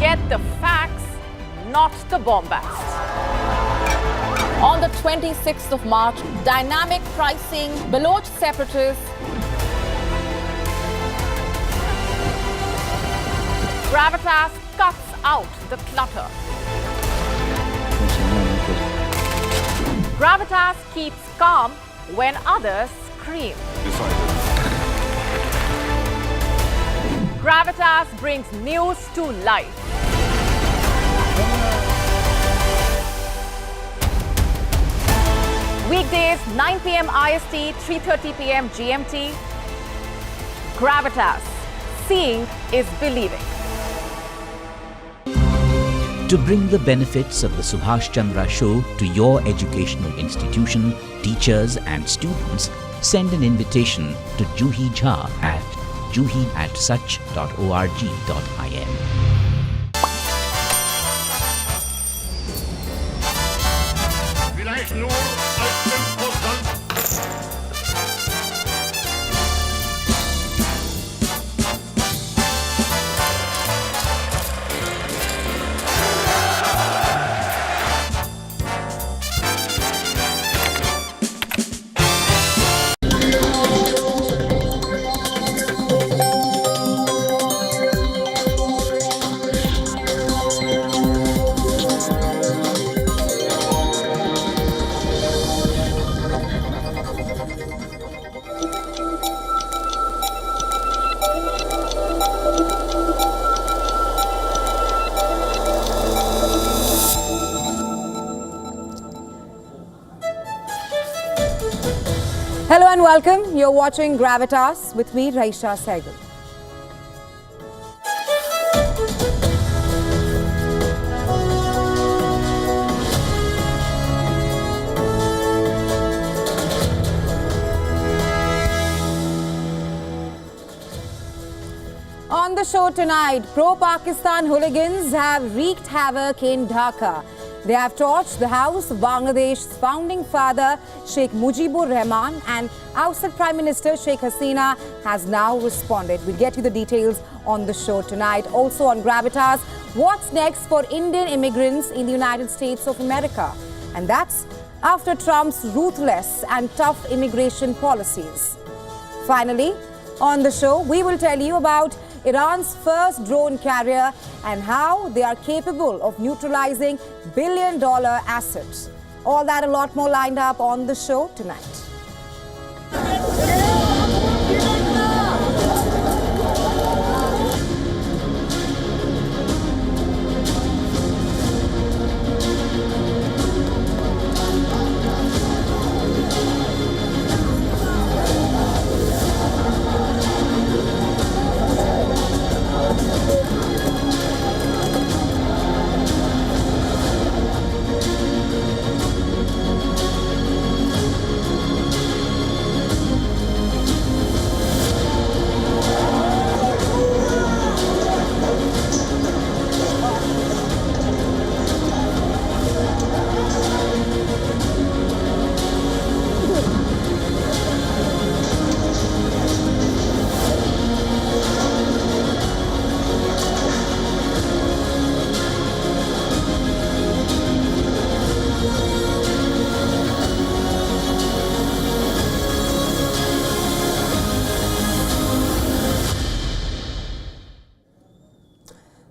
get the facts, not the bombast. On the 26th of March, dynamic pricing, bulldozed separatists, Gravitas cuts out the clutter. Gravitas keeps calm when others scream. Gravitas brings news to life. Weekdays, 9 p.m. IST, 3:30 p.m. GMT. Gravitas. Seeing is believing. To bring the benefits of the Subhash Chandra Show to your educational institution, teachers and students, send an invitation to Juhi Jha at juhi@such.org.in. Hello and welcome. You're watching Gravitas with me, Raisha Sehgal. On the show tonight, pro-Pakistan hooligans have wreaked havoc in Dhaka. They have torched the house of Bangladesh's founding father, Sheikh Mujibur Rahman, and ousted Prime Minister Sheikh Hasina has now responded. We'll get you the details on the show tonight. Also on Gravitas, what's next for Indian immigrants in the United States of America? And that's after Trump's ruthless and tough immigration policies. Finally, on the show, we will tell you about Iran's first drone carrier and how they are capable of neutralizing billion-dollar assets. All that and a lot more lined up on the show tonight.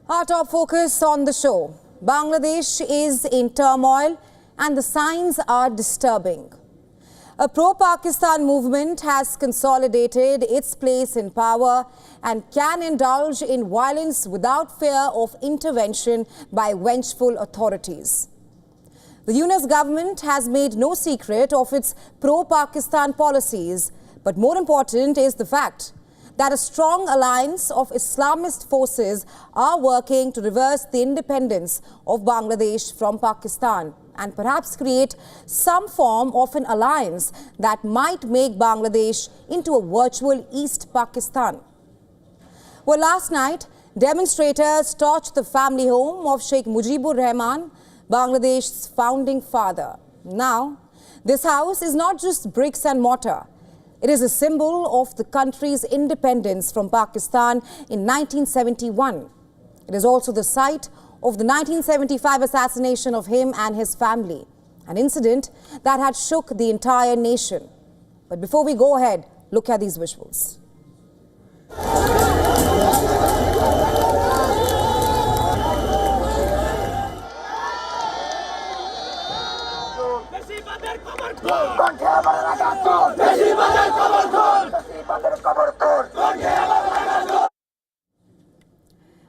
Our top focus on the show. Bangladesh is in turmoil and the signs are disturbing. A pro-Pakistan movement has consolidated its place in power and can indulge in violence without fear of intervention by vengeful authorities. The UNIS government has made no secret of its pro-Pakistan policies, but more important is the fact that a strong alliance of Islamist forces are working to reverse the independence of Bangladesh from Pakistan and perhaps create some form of an alliance that might make Bangladesh into a virtual East Pakistan. Well, last night, demonstrators torched the family home of Sheikh Mujibur Rahman, Bangladesh's founding father. Now, this house is not just bricks and mortar. It is a symbol of the country's independence from Pakistan in 1971. It is also the site of the 1975 assassination of him and his family, an incident that had shook the entire nation. But before we go ahead, look at these visuals.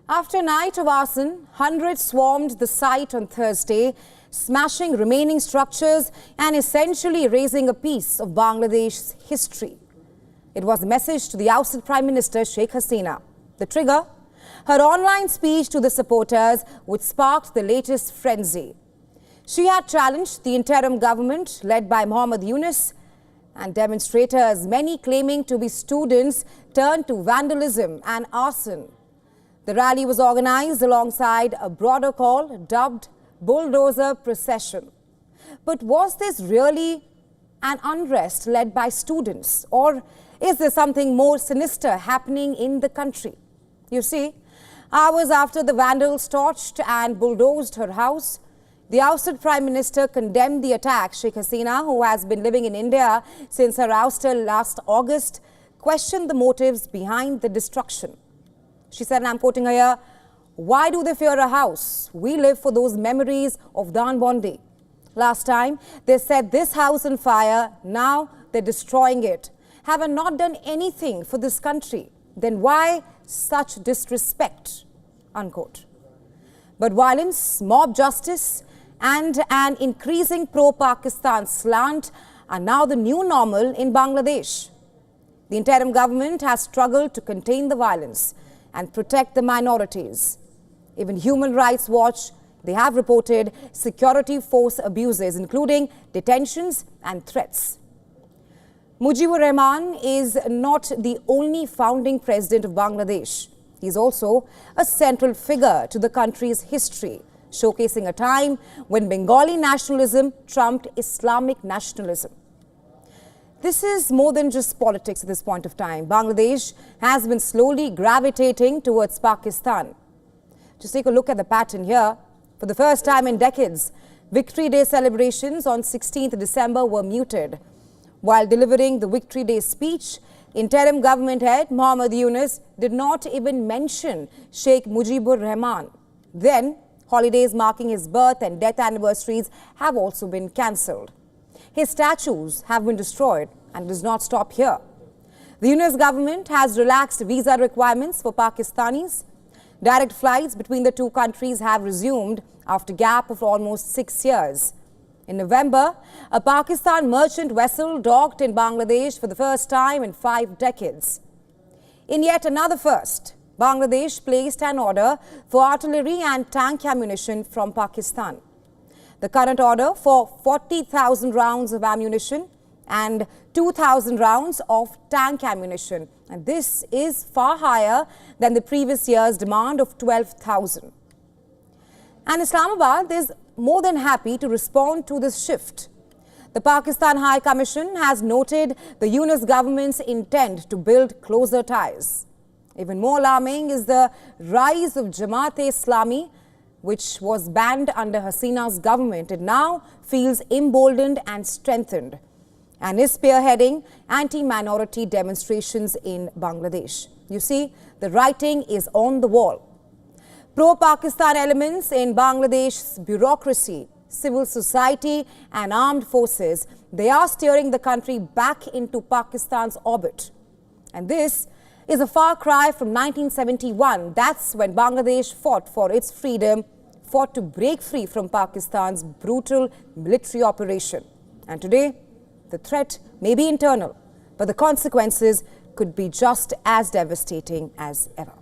After a night of arson, hundreds swarmed the site on Thursday, smashing remaining structures and essentially erasing a piece of Bangladesh's history. It was a message to the ousted Prime Minister Sheikh Hasina. The trigger? Her online speech to the supporters, which sparked the latest frenzy. She had challenged the interim government led by Muhammad Yunus, and demonstrators, many claiming to be students, turned to vandalism and arson. The rally was organized alongside a broader call dubbed Bulldozer Procession. But was this really an unrest led by students, or is there something more sinister happening in the country? You see, hours after the vandals torched and bulldozed her house, the ousted Prime Minister condemned the attack. Sheikh Hasina, who has been living in India since her ouster last August, questioned the motives behind the destruction. She said, and I'm quoting her here, "Why do they fear a house? We live for those memories of Dan Bondi. Last time, they set this house on fire. Now they're destroying it. Have I not done anything for this country? Then why such disrespect?" Unquote. But violence, mob justice, and an increasing pro-Pakistan slant are now the new normal in Bangladesh. The interim government has struggled to contain the violence and protect the minorities. Even Human Rights Watch, they have reported security force abuses, including detentions and threats. Mujibur Rahman is not the only founding president of Bangladesh. He is also a central figure to the country's history, showcasing a time when Bengali nationalism trumped Islamic nationalism. This is more than just politics at this point of time. Bangladesh has been slowly gravitating towards Pakistan. Just take a look at the pattern here. For the first time in decades, Victory Day celebrations on 16th December were muted. While delivering the Victory Day speech, interim government head Muhammad Yunus did not even mention Sheikh Mujibur Rahman. Then, holidays marking his birth and death anniversaries have also been cancelled. His statues have been destroyed, and it does not stop here. The Yunus government has relaxed visa requirements for Pakistanis. Direct flights between the two countries have resumed after a gap of almost 6 years. In November, a Pakistan merchant vessel docked in Bangladesh for the first time in 5 decades. In yet another first, Bangladesh placed an order for artillery and tank ammunition from Pakistan. The current order for 40,000 rounds of ammunition and 2,000 rounds of tank ammunition. And this is far higher than the previous year's demand of 12,000. And Islamabad is more than happy to respond to this shift. The Pakistan High Commission has noted the Yunus government's intent to build closer ties. Even more alarming is the rise of Jamaat-e-Islami, which was banned under Hasina's government. It now feels emboldened and strengthened and is spearheading anti-minority demonstrations in Bangladesh. You see, the writing is on the wall. Pro-Pakistan elements in Bangladesh's bureaucracy, civil society and armed forces, they are steering the country back into Pakistan's orbit. And this is a far cry from 1971. That's when Bangladesh fought for its freedom, fought to break free from Pakistan's brutal military operation. And today, the threat may be internal, but the consequences could be just as devastating as ever.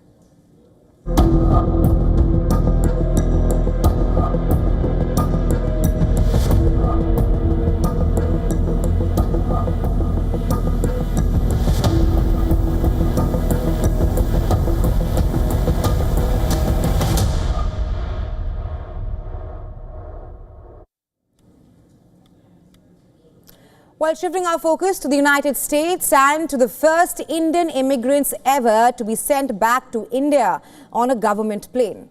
While shifting our focus to the United States and to the first Indian immigrants ever to be sent back to India on a government plane.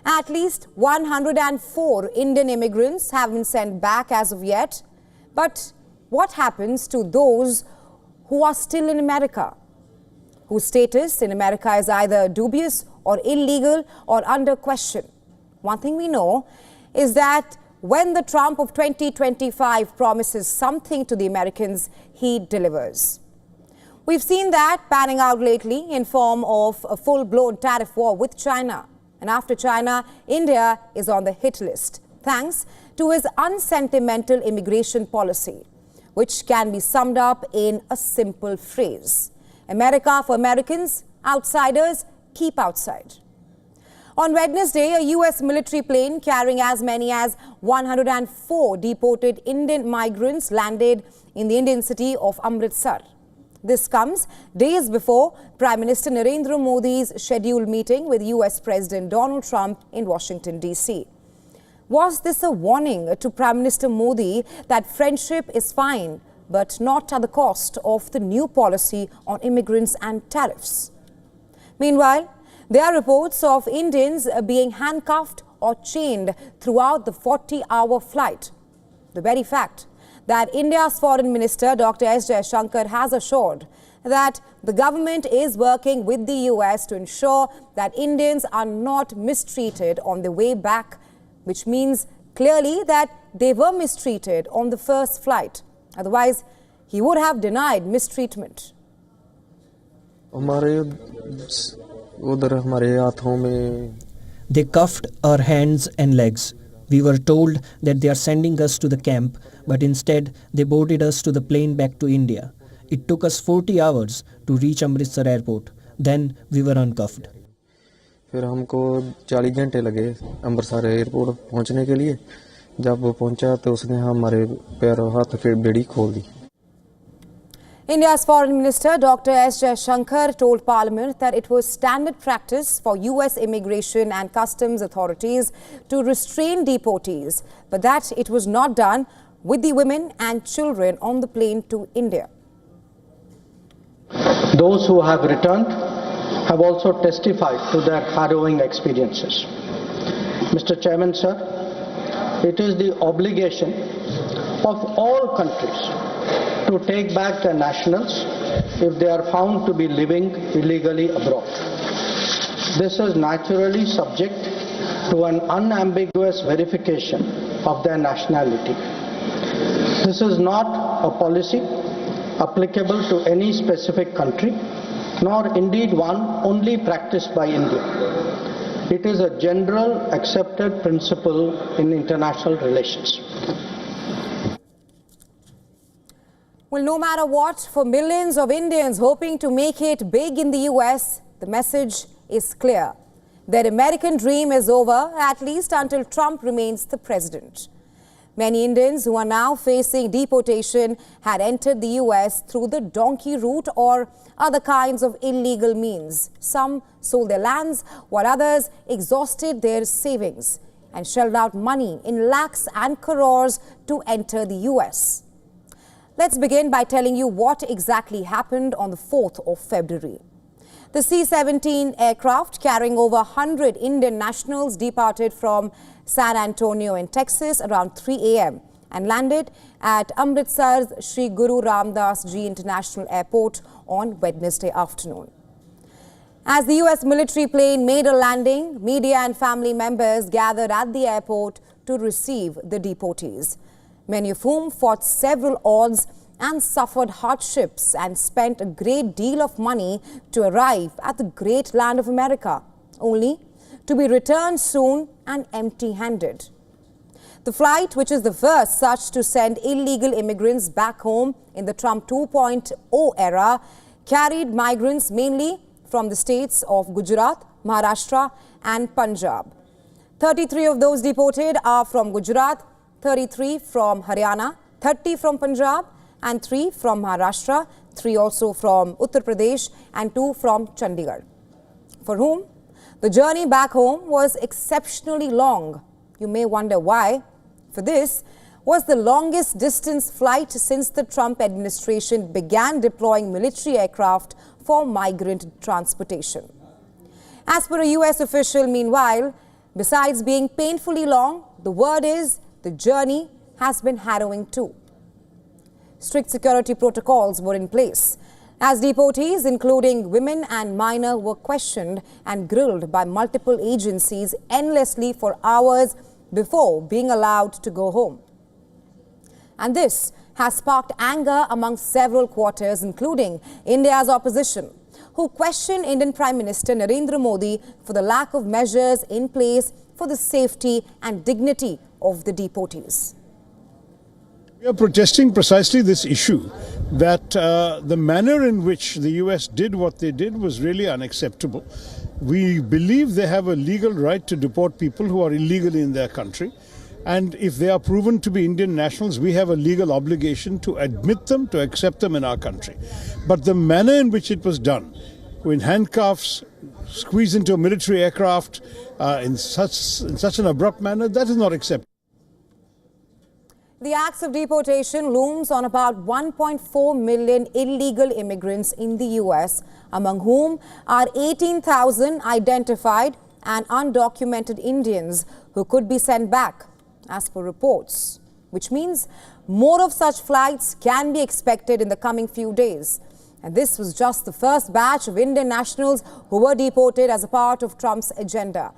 At least 104 Indian immigrants have been sent back as of yet. But what happens to those who are still in America, whose status in America is either dubious or illegal or under question? One thing we know is that when the Trump of 2025 promises something to the Americans, he delivers. We've seen that panning out lately in form of a full-blown tariff war with China. And after China, India is on the hit list, thanks to his unsentimental immigration policy, which can be summed up in a simple phrase: America for Americans, outsiders keep outside. On Wednesday, a US military plane carrying as many as 104 deported Indian migrants landed in the Indian city of Amritsar. This comes days before Prime Minister Narendra Modi's scheduled meeting with US President Donald Trump in Washington, D.C. Was this a warning to Prime Minister Modi that friendship is fine, but not at the cost of the new policy on immigrants and tariffs? Meanwhile, there are reports of Indians being handcuffed or chained throughout the 40-hour flight. The very fact that India's Foreign Minister Dr. S. Jaishankar has assured that the government is working with the US to ensure that Indians are not mistreated on their way back, which means clearly that they were mistreated on the first flight. Otherwise, he would have denied mistreatment. They cuffed our hands and legs. We were told that they are sending us to the camp, but instead they boarded us to the plane back to India. It took us 40 hours to reach Amritsar airport. Then we were uncuffed. फिर हमको 40 घंटे लगे Amritsar airport पहुंचने के लिए. जब वो पहुंचा तो उसने हमारे पैर और हाथ की बेड़ी खोल दी. India's Foreign Minister Dr. S. Jaishankar told Parliament that it was standard practice for US immigration and customs authorities to restrain deportees, but that it was not done with the women and children on the plane to India. Those who have returned have also testified to their harrowing experiences. Mr. Chairman, sir, it is the obligation of all countries to take back their nationals if they are found to be living illegally abroad. This is naturally subject to an unambiguous verification of their nationality. This is not a policy applicable to any specific country, nor indeed one only practiced by India. It is a general accepted principle in international relations. Well, no matter what, for millions of Indians hoping to make it big in the US, the message is clear. Their American dream is over, at least until Trump remains the president. Many Indians who are now facing deportation had entered the US through the donkey route or other kinds of illegal means. Some sold their lands, while others exhausted their savings and shelled out money in lakhs and crores to enter the US. Let's begin by telling you what exactly happened on the 4th of February. The C-17 aircraft carrying over 100 Indian nationals departed from San Antonio in Texas around 3 a.m. and landed at Amritsar's Sri Guru Ramdas Ji International Airport on Wednesday afternoon. As the US military plane made a landing, media and family members gathered at the airport to receive the deportees, many of whom fought several odds and suffered hardships and spent a great deal of money to arrive at the great land of America, only to be returned soon and empty-handed. The flight, which is the first such to send illegal immigrants back home in the Trump 2.0 era, carried migrants mainly from the states of Gujarat, Maharashtra and Punjab. 33 of those deported are from Gujarat, 33 from Haryana, 30 from Punjab and 3 from Maharashtra, 3 also from Uttar Pradesh and 2 from Chandigarh, for whom the journey back home was exceptionally long. You may wonder why. For this, was the longest distance flight since the Trump administration began deploying military aircraft for migrant transportation. As per a US official, meanwhile, besides being painfully long, the word is the journey has been harrowing too. Strict security protocols were in place as deportees, including women and minors, were questioned and grilled by multiple agencies endlessly for hours before being allowed to go home. And this has sparked anger among several quarters, including India's opposition, who questioned Indian Prime Minister Narendra Modi for the lack of measures in place for the safety and dignity of the deportees. We are protesting precisely this issue, that the manner in which the US did what they did was really unacceptable. We believe they have a legal right to deport people who are illegally in their country. And if they are proven to be Indian nationals, we have a legal obligation to admit them, to accept them in our country. But the manner in which it was done, in handcuffs, squeezed into a military aircraft, in such an abrupt manner, that is not acceptable. The acts of deportation looms on about 1.4 million illegal immigrants in the US, among whom are 18,000 identified and undocumented Indians who could be sent back, as per reports, which means more of such flights can be expected in the coming few days. And this was just the first batch of Indian nationals who were deported as a part of Trump's agenda,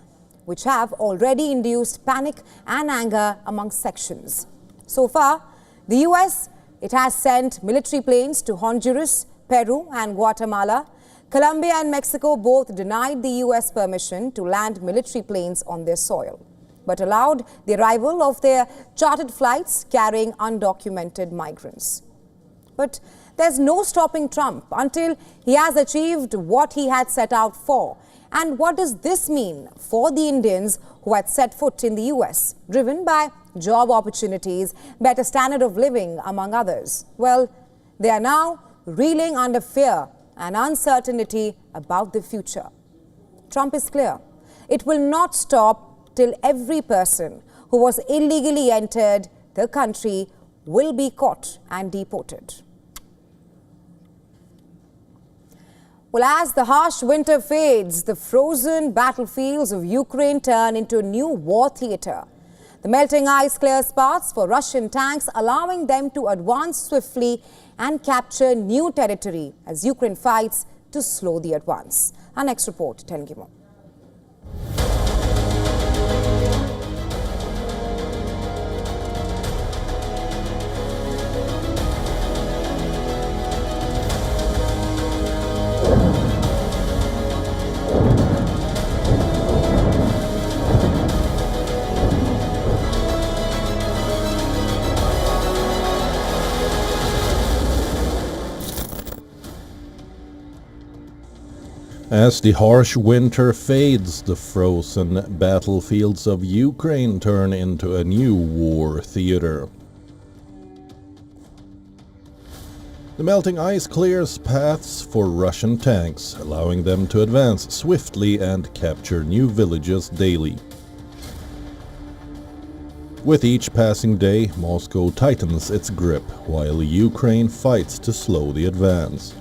which have already induced panic and anger among sections. So far, the US, it has sent military planes to Honduras, Peru and Guatemala. Colombia and Mexico both denied the US permission to land military planes on their soil, but allowed the arrival of their chartered flights carrying undocumented migrants. But there's no stopping Trump until he has achieved what he had set out for. And what does this mean for the Indians who had set foot in the US, driven by job opportunities, better standard of living, among others? Well, they are now reeling under fear and uncertainty about the future. Trump is clear. It will not stop till every person who was illegally entered the country will be caught and deported. Well, as the harsh winter fades, the frozen battlefields of Ukraine turn into a new war theater. The melting ice clears paths for Russian tanks, allowing them to advance swiftly and capture new territory as Ukraine fights to slow the advance. Our next report telling you more. As the harsh winter fades, the frozen battlefields of Ukraine turn into a new war theater. The melting ice clears paths for Russian tanks, allowing them to advance swiftly and capture new villages daily. With each passing day, Moscow tightens its grip, while Ukraine fights to slow the advance.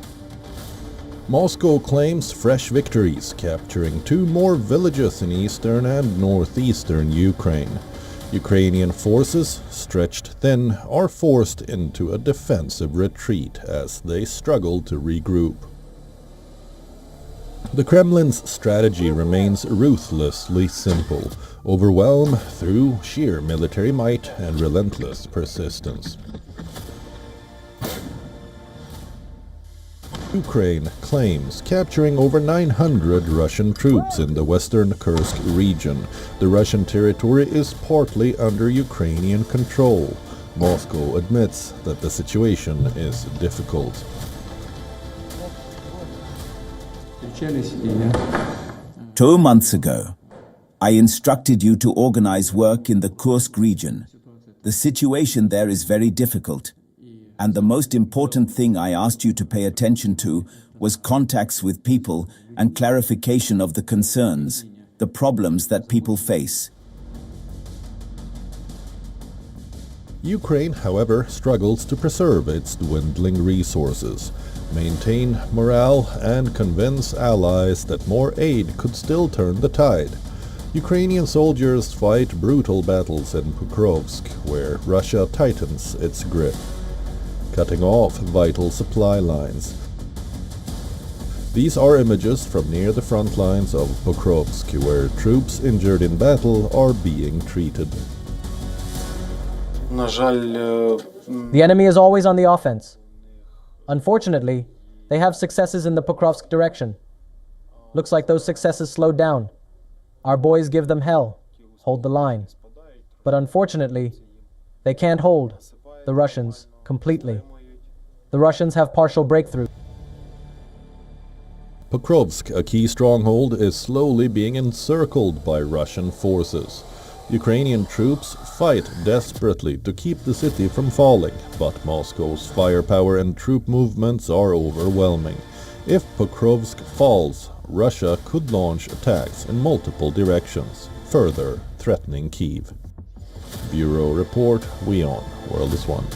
Moscow claims fresh victories, capturing 2 more villages in eastern and northeastern Ukraine. Ukrainian forces, stretched thin, are forced into a defensive retreat as they struggle to regroup. The Kremlin's strategy remains ruthlessly simple: overwhelm through sheer military might and relentless persistence. Ukraine claims capturing over 900 Russian troops in the western Kursk region. The Russian territory is partly under Ukrainian control. Moscow admits that the situation is difficult. 2 months ago, I instructed you to organize work in the Kursk region. The situation there is very difficult. And the most important thing I asked you to pay attention to was contacts with people and clarification of the concerns, the problems that people face. Ukraine, however, struggles to preserve its dwindling resources, maintain morale, and convince allies that more aid could still turn the tide. Ukrainian soldiers fight brutal battles in Pokrovsk, where Russia tightens its grip, cutting off vital supply lines. These are images from near the front lines of Pokrovsk, where troops injured in battle are being treated. The enemy is always on the offense. Unfortunately, they have successes in the Pokrovsk direction. Looks like those successes slowed down. Our boys give them hell, hold the line. But unfortunately, they can't hold the Russians completely. The Russians have partial breakthrough. Pokrovsk, a key stronghold, is slowly being encircled by Russian forces. Ukrainian troops fight desperately to keep the city from falling, but Moscow's firepower and troop movements are overwhelming. If Pokrovsk falls, Russia could launch attacks in multiple directions, further threatening Kyiv. Bureau Report, WION, World is One.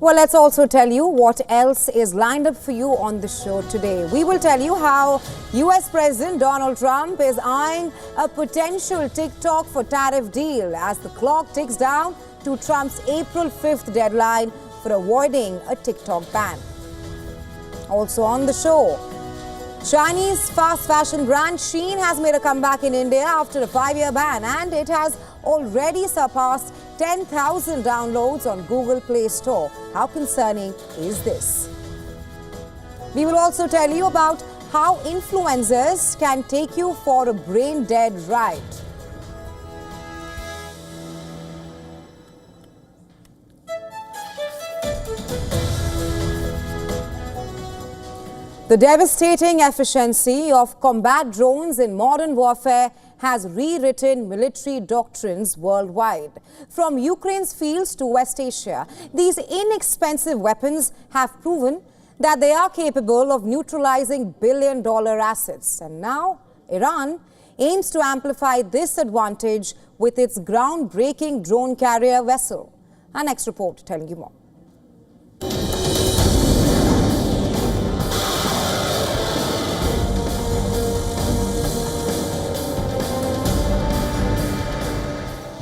Well, let's also tell you what else is lined up for you on the show today. We will tell you how US President Donald Trump is eyeing a potential TikTok for tariff deal as the clock ticks down to Trump's April 5th deadline for avoiding a TikTok ban. Also on the show, Chinese fast fashion brand Shein has made a comeback in India after a 5-year ban, and it has already surpassed 10,000 downloads on Google Play Store. How concerning is this? We will also tell you about how influencers can take you for a brain-dead ride. The devastating efficiency of combat drones in modern warfare has rewritten military doctrines worldwide. From Ukraine's fields to West Asia, these inexpensive weapons have proven that they are capable of neutralizing billion-dollar assets. And now, Iran aims to amplify this advantage with its groundbreaking drone carrier vessel. Our next report telling you more.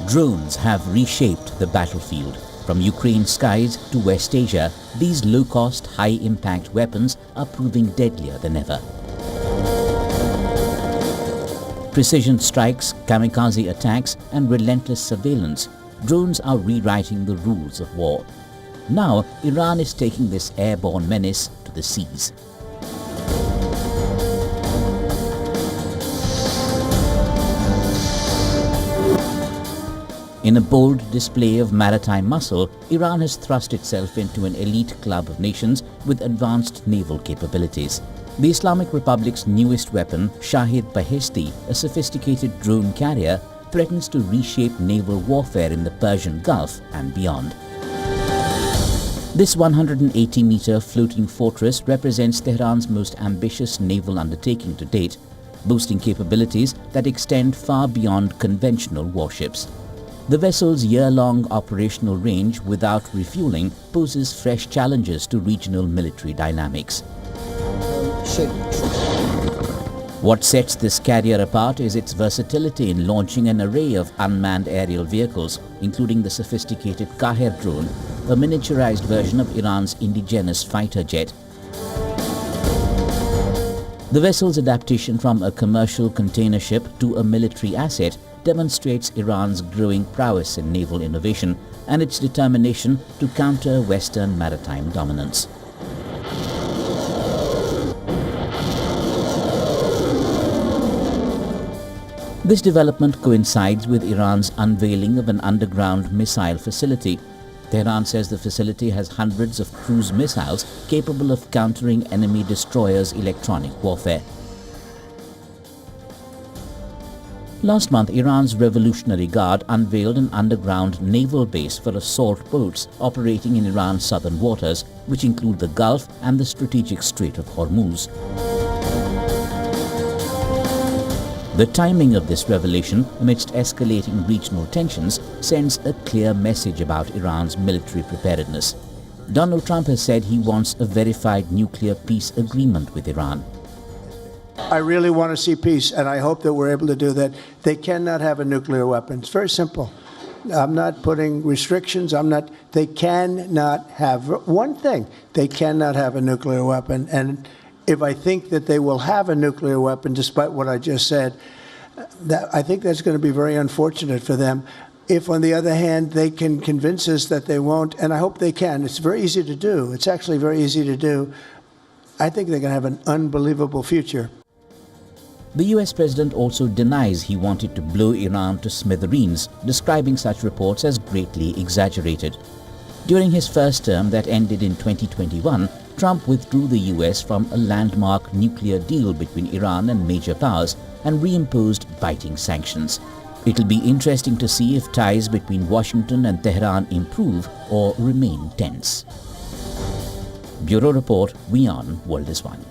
Drones have reshaped the battlefield. From Ukraine's skies to West Asia, these low-cost, high-impact weapons are proving deadlier than ever. Precision strikes, kamikaze attacks, and relentless surveillance, drones are rewriting the rules of war. Now, Iran is taking this airborne menace to the seas. In a bold display of maritime muscle, Iran has thrust itself into an elite club of nations with advanced naval capabilities. The Islamic Republic's newest weapon, Shahid Baheshti, a sophisticated drone carrier, threatens to reshape naval warfare in the Persian Gulf and beyond. This 180-meter floating fortress represents Tehran's most ambitious naval undertaking to date, boasting capabilities that extend far beyond conventional warships. The vessel's year-long operational range without refueling poses fresh challenges to regional military dynamics. What sets this carrier apart is its versatility in launching an array of unmanned aerial vehicles, including the sophisticated Kaher drone, a miniaturized version of Iran's indigenous fighter jet. The vessel's adaptation from a commercial container ship to a military asset demonstrates Iran's growing prowess in naval innovation and its determination to counter Western maritime dominance. This development coincides with Iran's unveiling of an underground missile facility. Tehran says the facility has hundreds of cruise missiles capable of countering enemy destroyers' electronic warfare. Last month, Iran's Revolutionary Guard unveiled an underground naval base for assault boats operating in Iran's southern waters, which include the Gulf and the strategic Strait of Hormuz. The timing of this revelation, amidst escalating regional tensions, sends a clear message about Iran's military preparedness. Donald Trump has said he wants a verified nuclear peace agreement with Iran. I really want to see peace, and I hope that we're able to do that. They cannot have a nuclear weapon. It's very simple. I'm not putting restrictions. They cannot have one thing. They cannot have a nuclear weapon. And if I think that they will have a nuclear weapon, despite what I just said, I think that's going to be very unfortunate for them. If, on the other hand, they can convince us that they won't, and I hope they can, it's very easy to do. It's actually very easy to do. I think they're going to have an unbelievable future. The US president also denies he wanted to blow Iran to smithereens, describing such reports as greatly exaggerated. During his first term that ended in 2021, Trump withdrew the US from a landmark nuclear deal between Iran and major powers and reimposed biting sanctions. It'll be interesting to see if ties between Washington and Tehran improve or remain tense. Bureau Report, WION World is One.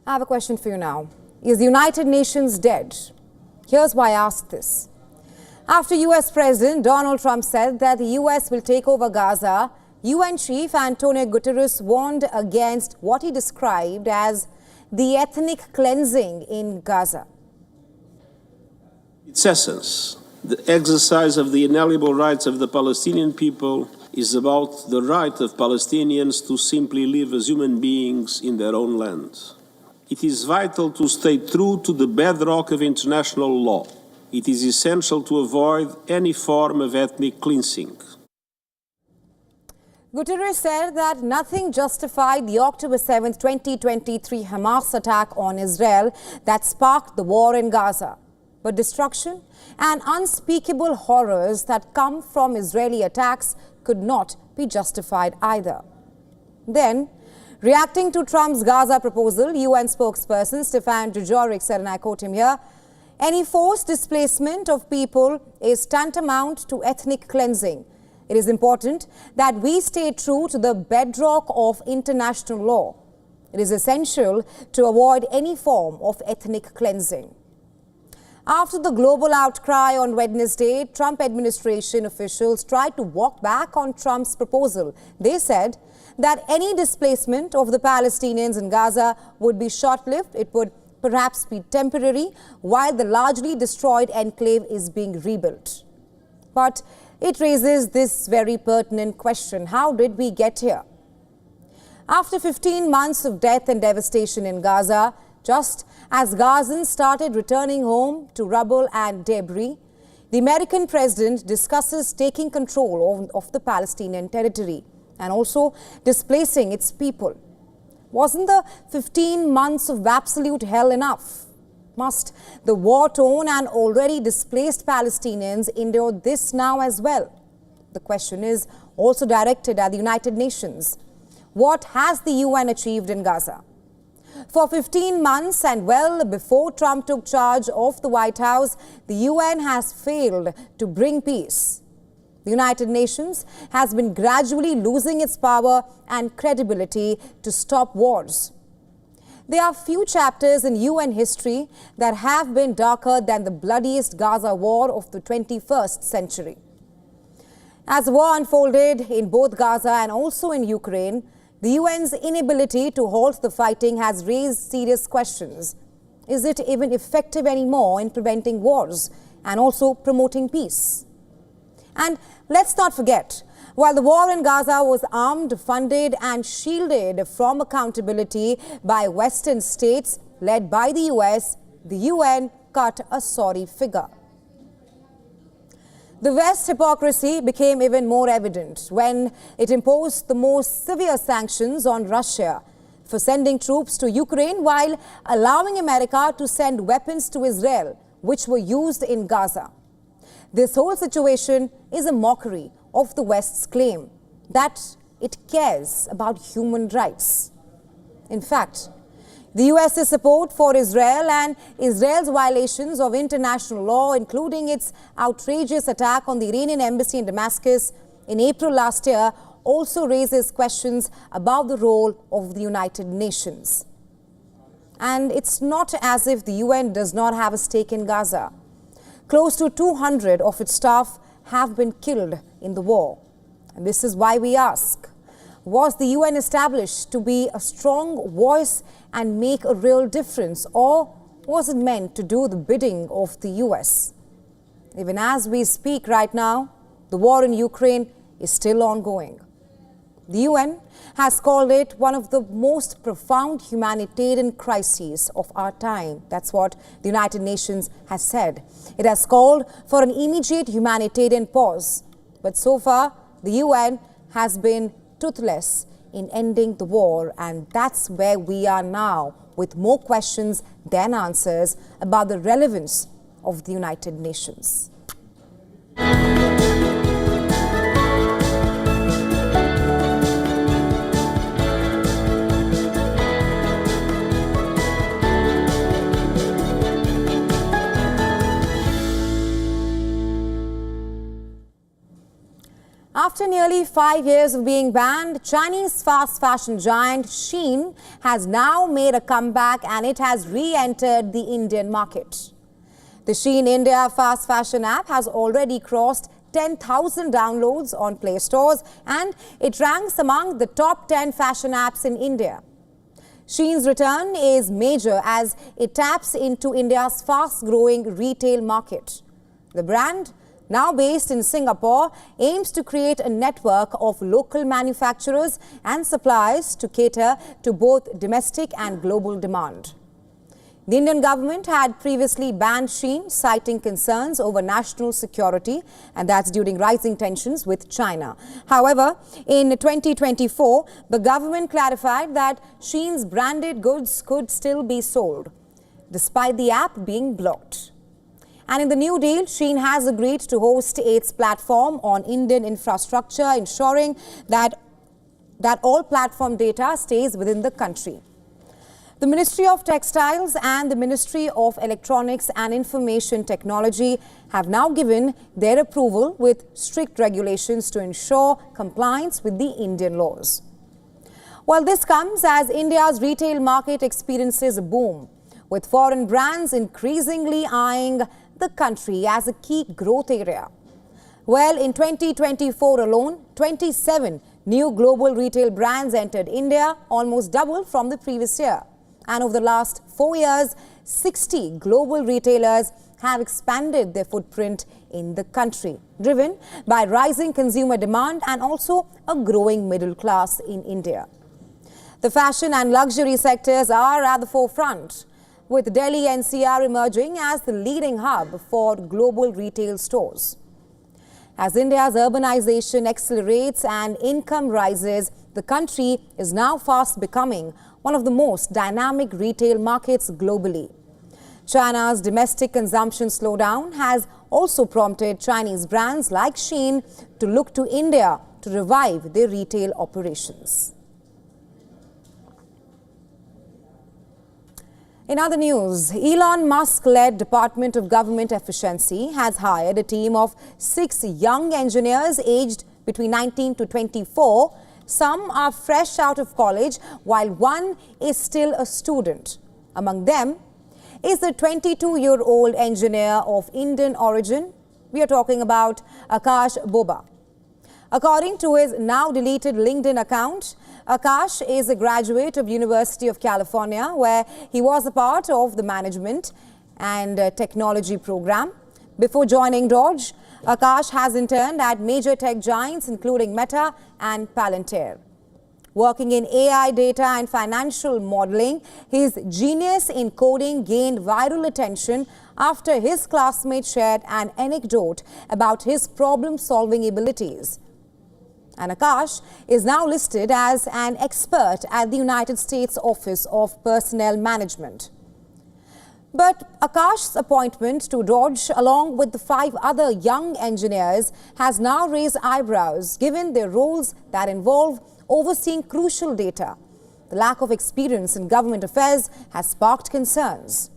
I have a question for you now. Is the United Nations dead? Here's why I asked this. After US President Donald Trump said that the US will take over Gaza, UN Chief Antonio Guterres warned against what he described as the ethnic cleansing in Gaza. Its essence, the exercise of the inalienable rights of the Palestinian people, is about the right of Palestinians to simply live as human beings in their own land. It is vital to stay true to the bedrock of international law. It is essential to avoid any form of ethnic cleansing. Guterres said that nothing justified the October 7, 2023 Hamas attack on Israel that sparked the war in Gaza. But destruction and unspeakable horrors that come from Israeli attacks could not be justified either. Then, reacting to Trump's Gaza proposal, UN spokesperson Stefan Dujarric said, and I quote him here, "Any forced displacement of people is tantamount to ethnic cleansing. It is important that we stay true to the bedrock of international law. It is essential to avoid any form of ethnic cleansing." After the global outcry on Wednesday, Trump administration officials tried to walk back on Trump's proposal. They said that any displacement of the Palestinians in Gaza would be short-lived. It would perhaps be temporary while the largely destroyed enclave is being rebuilt. But it raises this very pertinent question: how did we get here? After 15 months of death and devastation in Gaza, just as Gazans started returning home to rubble and debris, the American president discusses taking control of the Palestinian territory and also displacing its people. Wasn't the 15 months of absolute hell enough? Must the war-torn and already displaced Palestinians endure this now as well? The question is also directed at the United Nations. What has the UN achieved in Gaza? For 15 months and well before Trump took charge of the White House, the UN has failed to bring peace. The United Nations has been gradually losing its power and credibility to stop wars. There are few chapters in UN history that have been darker than the bloodiest Gaza war of the 21st century. As the war unfolded in both Gaza and also in Ukraine, the UN's inability to halt the fighting has raised serious questions. Is it even effective anymore in preventing wars and also promoting peace? And let's not forget, while the war in Gaza was armed, funded and shielded from accountability by Western states led by the US, the UN cut a sorry figure. The West's hypocrisy became even more evident when it imposed the most severe sanctions on Russia for sending troops to Ukraine while allowing America to send weapons to Israel, which were used in Gaza. This whole situation is a mockery of the West's claim that it cares about human rights. In fact, the US's support for Israel and Israel's violations of international law, including its outrageous attack on the Iranian embassy in Damascus in April last year, also raises questions about the role of the United Nations. And it's not as if the UN does not have a stake in Gaza. Close to 200 of its staff have been killed in the war. And this is why we ask, was the UN established to be a strong voice and make a real difference, or was it meant to do the bidding of the US? Even as we speak right now, the war in Ukraine is still ongoing. The UN has called it one of the most profound humanitarian crises of our time. That's what the United Nations has said. It has called for an immediate humanitarian pause. But so far, the UN has been toothless in ending the war, and that's where we are now, with more questions than answers about the relevance of the United Nations. After nearly 5 years of being banned, Chinese fast fashion giant Shein has now made a comeback and it has re-entered the Indian market. The Shein India fast fashion app has already crossed 10,000 downloads on Play Stores and it ranks among the top 10 fashion apps in India. Shein's return is major as it taps into India's fast-growing retail market. The brand, now based in Singapore, aims to create a network of local manufacturers and suppliers to cater to both domestic and global demand. The Indian government had previously banned Shein, citing concerns over national security, and that's during rising tensions with China. However, in 2024, the government clarified that Shein's branded goods could still be sold, despite the app being blocked. And in the new deal, Shein has agreed to host its platform on Indian infrastructure, ensuring that all platform data stays within the country. The Ministry of Textiles and the Ministry of Electronics and Information Technology have now given their approval with strict regulations to ensure compliance with the Indian laws. Well, this comes as India's retail market experiences a boom, with foreign brands increasingly eyeing the country as a key growth area. Well, in 2024 alone, 27 new global retail brands entered India, almost double from the previous year. And over the last 4 years, 60 global retailers have expanded their footprint in the country, driven by rising consumer demand and also a growing middle class in India. The fashion and luxury sectors are at the forefront, with Delhi NCR emerging as the leading hub for global retail stores. As India's urbanization accelerates and income rises, the country is now fast becoming one of the most dynamic retail markets globally. China's domestic consumption slowdown has also prompted Chinese brands like Shein to look to India to revive their retail operations. In other news, Elon Musk-led Department of Government Efficiency has hired a team of 6 young engineers aged between 19 to 24. Some are fresh out of college, while one is still a student. Among them is the 22-year-old engineer of Indian origin. We are talking about Akash Boba. According to his now deleted LinkedIn account, Akash is a graduate of University of California, where he was a part of the management and technology program. Before joining Dodge, Akash has interned at major tech giants including Meta and Palantir. Working in AI data and financial modeling, his genius in coding gained viral attention after his classmate shared an anecdote about his problem-solving abilities. And Akash is now listed as an expert at the United States Office of Personnel Management. But Akash's appointment to DOGE, along with the 5 other young engineers, has now raised eyebrows given their roles that involve overseeing crucial data. The lack of experience in government affairs has sparked concerns.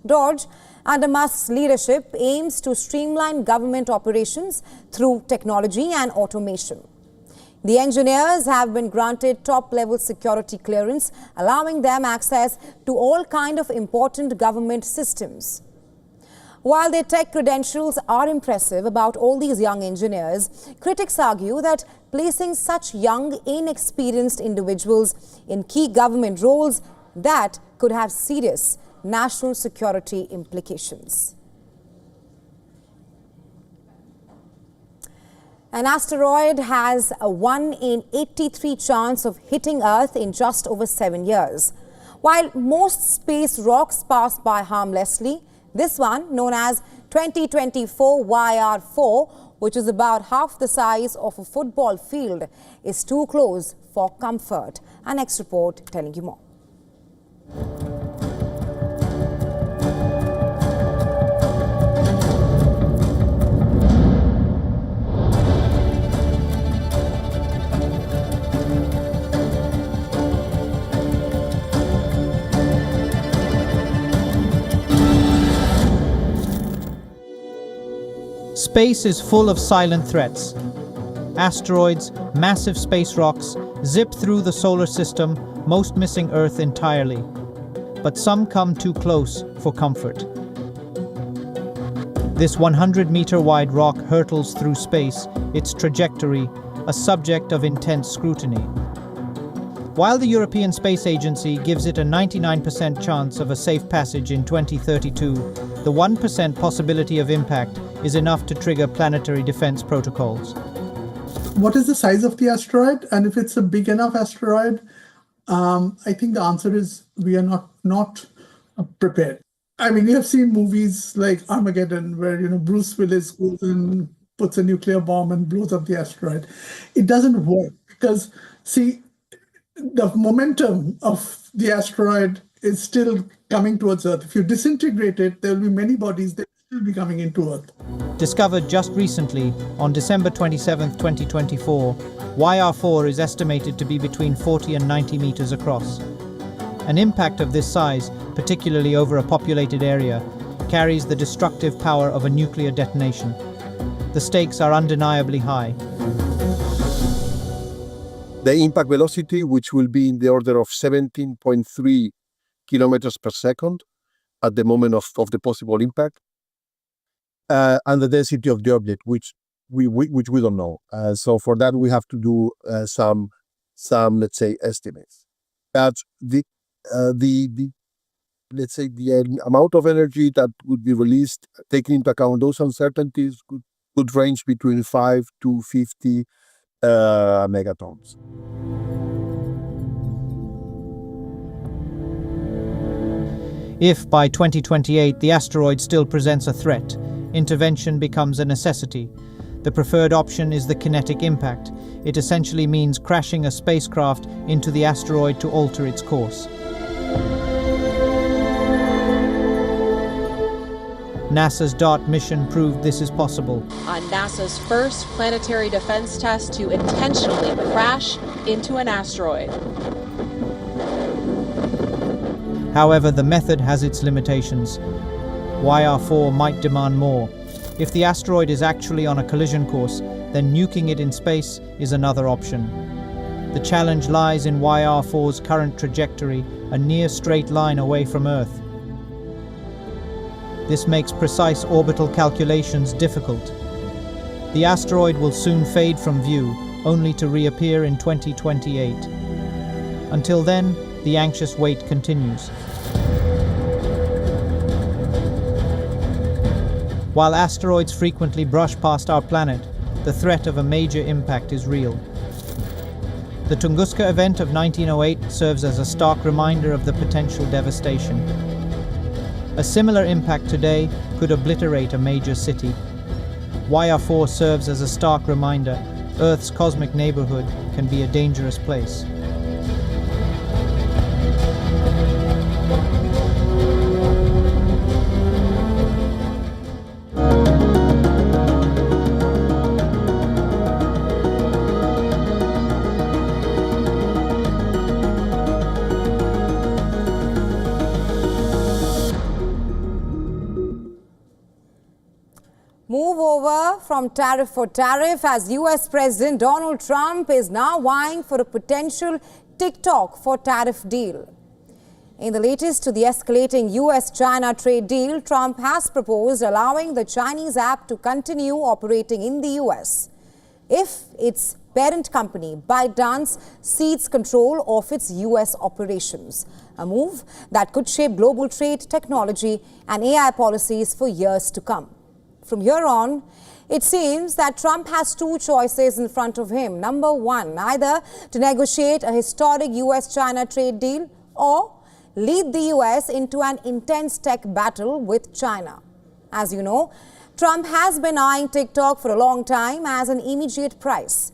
DOGE, under Musk's leadership, aims to streamline government operations through technology and automation. The engineers have been granted top-level security clearance, allowing them access to all kinds of important government systems. While their tech credentials are impressive about all these young engineers, critics argue that placing such young, inexperienced individuals in key government roles that could have serious national security implications. An asteroid has a 1 in 83 chance of hitting Earth in just over 7 years. While most space rocks pass by harmlessly, this one, known as 2024 YR4, which is about half the size of a football field, is too close for comfort. Our next report telling you more. Space is full of silent threats. Asteroids, massive space rocks, zip through the solar system, most missing Earth entirely. But some come too close for comfort. This 100-meter-wide rock hurtles through space, its trajectory a subject of intense scrutiny. While the European Space Agency gives it a 99% chance of a safe passage in 2032, the 1% possibility of impact is enough to trigger planetary defense protocols. What is the size of the asteroid? And if it's a big enough asteroid, I think the answer is we are not prepared. I mean, we have seen movies like Armageddon where, Bruce Willis goes and puts a nuclear bomb and blows up the asteroid. It doesn't work because, see, the momentum of the asteroid is still coming towards Earth. If you disintegrate it, there will be many bodies that will be coming into Earth. Discovered just recently, on December 27, 2024, YR4 is estimated to be between 40 and 90 meters across. An impact of this size, particularly over a populated area, carries the destructive power of a nuclear detonation. The stakes are undeniably high. The impact velocity, which will be in the order of 17.3 kilometers per second at the moment of the possible impact, and the density of the object, which we don't know. So for that, we have to do some let's say estimates. But the let's say the amount of energy that would be released, taking into account those uncertainties, could range between 5 to 50 megatons. If by 2028 the asteroid still presents a threat, intervention becomes a necessity. The preferred option is the kinetic impact. It essentially means crashing a spacecraft into the asteroid to alter its course. NASA's DART mission proved this is possible. On NASA's first planetary defense test to intentionally crash into an asteroid. However, the method has its limitations. YR4 might demand more. If the asteroid is actually on a collision course, then nuking it in space is another option. The challenge lies in YR4's current trajectory, a near straight line away from Earth. This makes precise orbital calculations difficult. The asteroid will soon fade from view, only to reappear in 2028. Until then, the anxious wait continues. While asteroids frequently brush past our planet, the threat of a major impact is real. The Tunguska event of 1908 serves as a stark reminder of the potential devastation. A similar impact today could obliterate a major city. YR4 serves as a stark reminder Earth's cosmic neighborhood can be a dangerous place. Move over from tariff for tariff as US President Donald Trump is now vying for a potential TikTok for tariff deal. In the latest to the escalating US-China trade deal, Trump has proposed allowing the Chinese app to continue operating in the US if its parent company, ByteDance, cedes control of its US operations, a move that could shape global trade, technology and AI policies for years to come. From here on, it seems that Trump has two choices in front of him. Number one, either to negotiate a historic US-China trade deal or lead the US into an intense tech battle with China. As you know, Trump has been eyeing TikTok for a long time as an immediate prize.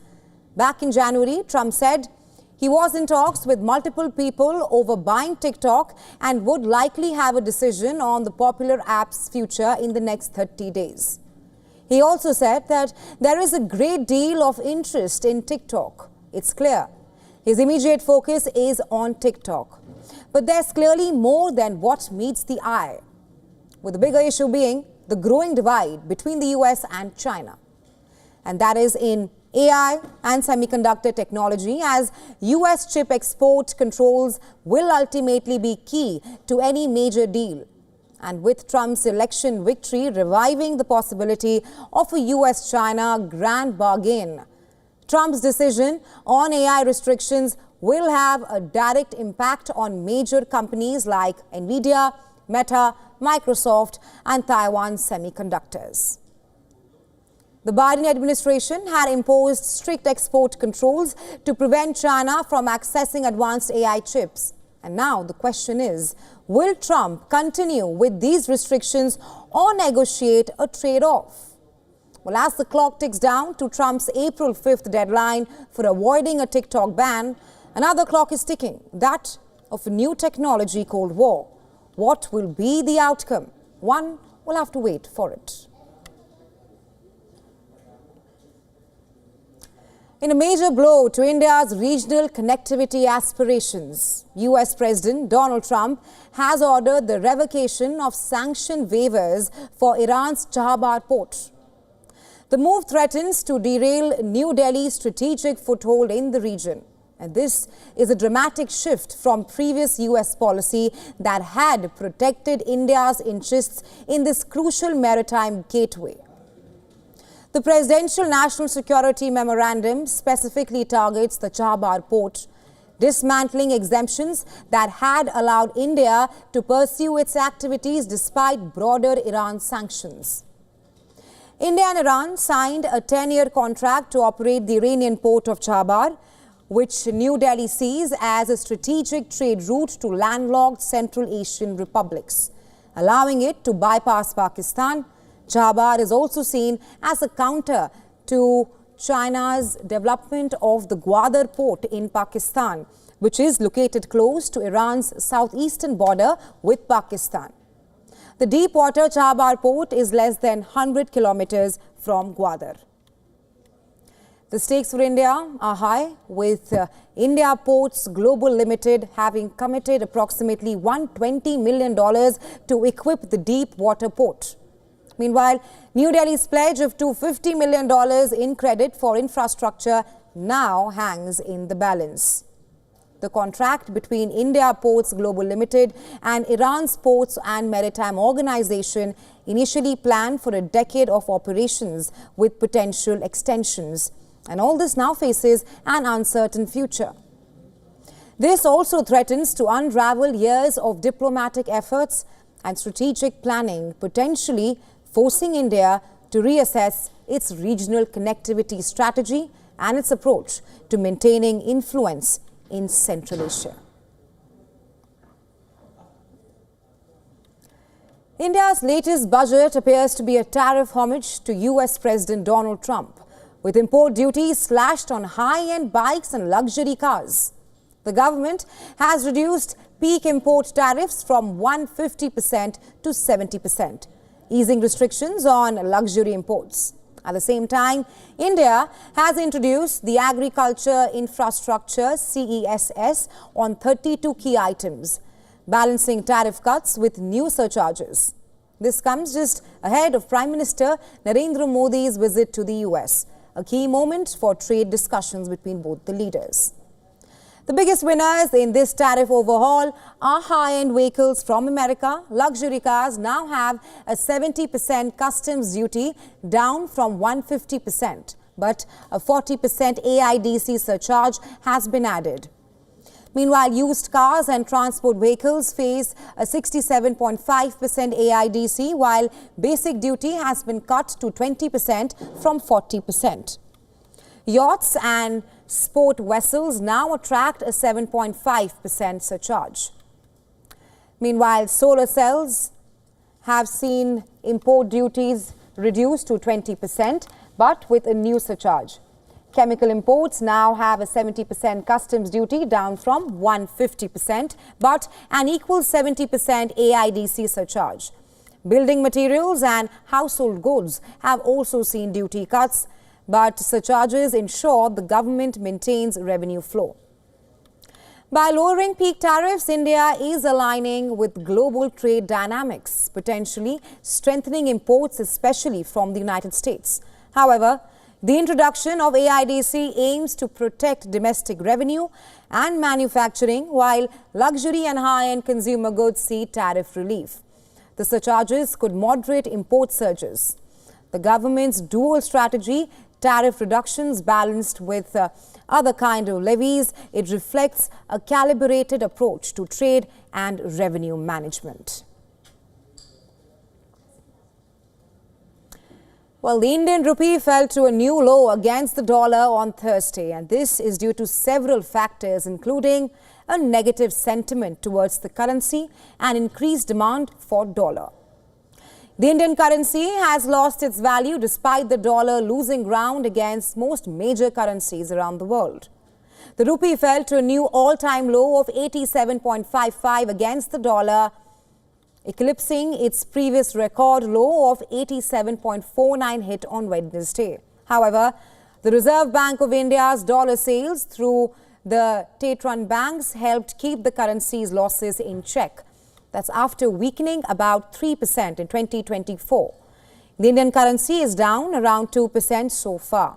Back in January, Trump said he was in talks with multiple people over buying TikTok and would likely have a decision on the popular app's future in the next 30 days. He also said that there is a great deal of interest in TikTok. It's clear his immediate focus is on TikTok. But there's clearly more than what meets the eye, with the bigger issue being the growing divide between the US and China. And that is in AI and semiconductor technology, as US chip export controls will ultimately be key to any major deal. And with Trump's election victory reviving the possibility of a US-China grand bargain, Trump's decision on AI restrictions will have a direct impact on major companies like Nvidia, Meta, Microsoft and Taiwan Semiconductors. The Biden administration had imposed strict export controls to prevent China from accessing advanced AI chips. And now the question is, will Trump continue with these restrictions or negotiate a trade-off? Well, as the clock ticks down to Trump's April 5th deadline for avoiding a TikTok ban, another clock is ticking, that of a new technology Cold War. What will be the outcome? One will have to wait for it. In a major blow to India's regional connectivity aspirations, US President Donald Trump has ordered the revocation of sanction waivers for Iran's Chabahar port. The move threatens to derail New Delhi's strategic foothold in the region. And this is a dramatic shift from previous US policy that had protected India's interests in this crucial maritime gateway. The Presidential National Security Memorandum specifically targets the Chabahar port, dismantling exemptions that had allowed India to pursue its activities despite broader Iran sanctions. India and Iran signed a 10-year contract to operate the Iranian port of Chabahar, which New Delhi sees as a strategic trade route to landlocked Central Asian republics, allowing it to bypass Pakistan. Chabahar is also seen as a counter to China's development of the Gwadar port in Pakistan, which is located close to Iran's southeastern border with Pakistan. The deep-water Chabahar port is less than 100 kilometers from Gwadar. The stakes for India are high, with India Ports Global Limited having committed approximately $120 million to equip the deep-water port. Meanwhile, New Delhi's pledge of $250 million in credit for infrastructure now hangs in the balance. The contract between India Ports Global Limited and Iran's Ports and Maritime Organization initially planned for a decade of operations with potential extensions. And all this now faces an uncertain future. This also threatens to unravel years of diplomatic efforts and strategic planning, potentially forcing India to reassess its regional connectivity strategy and its approach to maintaining influence in Central Asia. India's latest budget appears to be a tariff homage to US President Donald Trump, with import duties slashed on high-end bikes and luxury cars. The government has reduced peak import tariffs from 150% to 70%, easing restrictions on luxury imports. At the same time, India has introduced the Agriculture Infrastructure CESS on 32 key items, balancing tariff cuts with new surcharges. This comes just ahead of Prime Minister Narendra Modi's visit to the US, a key moment for trade discussions between both the leaders. The biggest winners in this tariff overhaul are high-end vehicles from America. Luxury cars now have a 70% customs duty, down from 150%, but a 40% AIDC surcharge has been added. Meanwhile, used cars and transport vehicles face a 67.5% AIDC, while basic duty has been cut to 20% from 40%. Yachts and sport vessels now attract a 7.5% surcharge. Meanwhile, solar cells have seen import duties reduced to 20%, but with a new surcharge. Chemical imports now have a 70% customs duty, down from 150%, but an equal 70% AIDC surcharge. Building materials and household goods have also seen duty cuts, but surcharges ensure the government maintains revenue flow. By lowering peak tariffs, India is aligning with global trade dynamics, potentially strengthening imports, especially from the United States. However, the introduction of AIDC aims to protect domestic revenue and manufacturing, while luxury and high-end consumer goods see tariff relief. The surcharges could moderate import surges. The government's dual strategy, tariff reductions balanced with other kind of levies, it reflects a calibrated approach to trade and revenue management. Well, the Indian rupee fell to a new low against the dollar on Thursday, and this is due to several factors, including a negative sentiment towards the currency and increased demand for dollar. The Indian currency has lost its value despite the dollar losing ground against most major currencies around the world. The rupee fell to a new all-time low of 87.55 against the dollar, eclipsing its previous record low of 87.49 hit on Wednesday. However, the Reserve Bank of India's dollar sales through the state-run banks helped keep the currency's losses in check. That's after weakening about 3% in 2024. The Indian currency is down around 2% so far.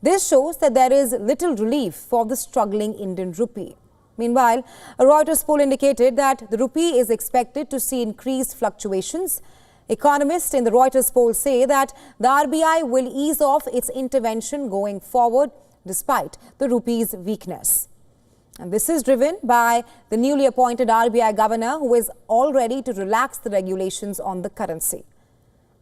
This shows that there is little relief for the struggling Indian rupee. Meanwhile, a Reuters poll indicated that the rupee is expected to see increased fluctuations. Economists in the Reuters poll say that the RBI will ease off its intervention going forward despite the rupee's weakness. And this is driven by the newly appointed RBI governor, who is all ready to relax the regulations on the currency.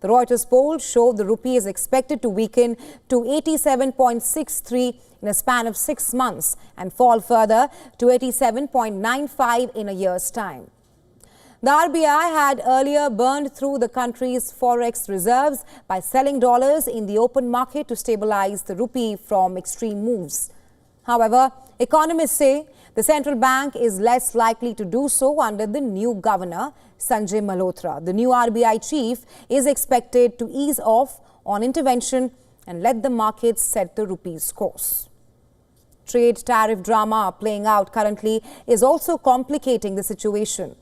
The Reuters poll showed the rupee is expected to weaken to 87.63 in a span of 6 months and fall further to 87.95 in a year's time. The RBI had earlier burned through the country's forex reserves by selling dollars in the open market to stabilize the rupee from extreme moves. However, economists say the central bank is less likely to do so under the new governor, Sanjay Malhotra. The new RBI chief is expected to ease off on intervention and let the markets set the rupee's course. Trade tariff drama playing out currently is also complicating the situation.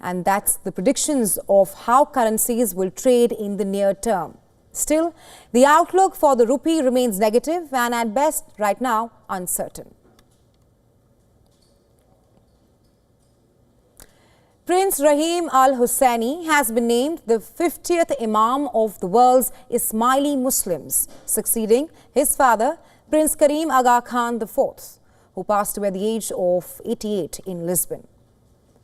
And that's the predictions of how currencies will trade in the near term. Still, the outlook for the rupee remains negative and at best right now uncertain. Prince Rahim Al Husseini has been named the 50th Imam of the world's Ismaili Muslims, succeeding his father, Prince Karim Aga Khan IV, who passed away at the age of 88 in Lisbon.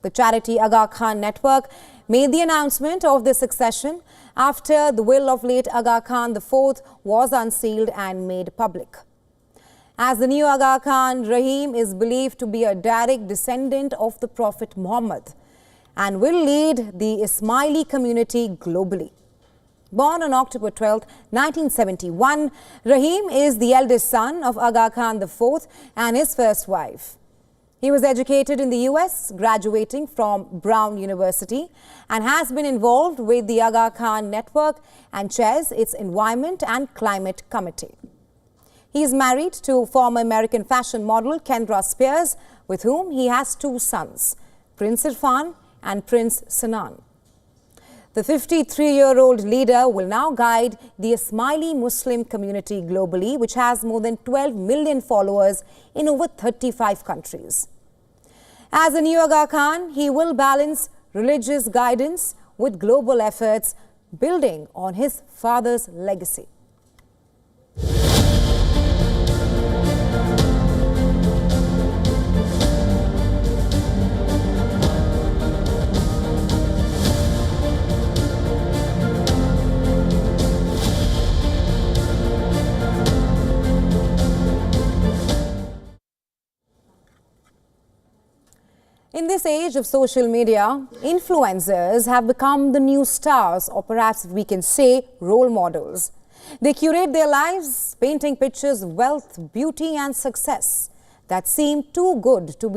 The charity Aga Khan Network made the announcement of the succession after the will of late Aga Khan IV was unsealed and made public. As the new Aga Khan, Rahim is believed to be a direct descendant of the Prophet Muhammad, and will lead the Ismaili community globally. Born on October 12, 1971, Rahim is the eldest son of Aga Khan IV and his first wife. He was educated in the US, graduating from Brown University, and has been involved with the Aga Khan Network and chairs its Environment and Climate Committee. He is married to former American fashion model Kendra Spears, with whom he has two sons, Prince Irfan and Prince Sinan. The 53-year-old leader will now guide the Ismaili Muslim community globally, which has more than 12 million followers in over 35 countries. As a new Aga Khan, he will balance religious guidance with global efforts, building on his father's legacy. In this age of social media, influencers have become the new stars, or perhaps we can say role models. They curate their lives, painting pictures of wealth, beauty and success that seem too good to be